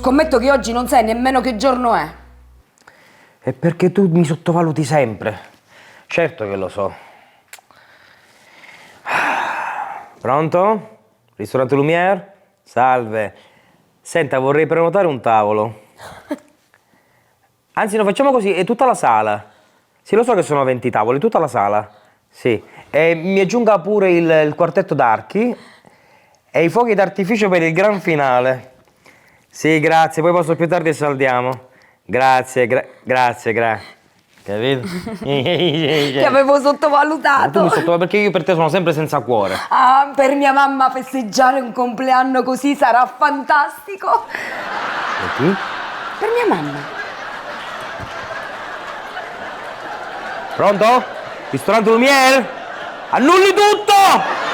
Scommetto che oggi non sai nemmeno che giorno è. È perché tu mi sottovaluti sempre. Certo che lo so. Pronto? Ristorante Lumière? Salve. Senta, vorrei prenotare un tavolo. Anzi, no, facciamo così, è tutta la sala. Sì, lo so che sono 20 tavoli, tutta la sala. Sì. E mi aggiunga pure il quartetto d'archi e i fuochi d'artificio per il gran finale. Sì, grazie, poi posso più tardi e saldiamo. Grazie, grazie. Capito? Ti avevo sottovalutato. Tu mi sottovaluti perché io per te sono sempre senza cuore. Ah, per mia mamma festeggiare un compleanno così sarà fantastico. E chi? Per mia mamma. Pronto? Ristorante Lumière? Annulli tutto!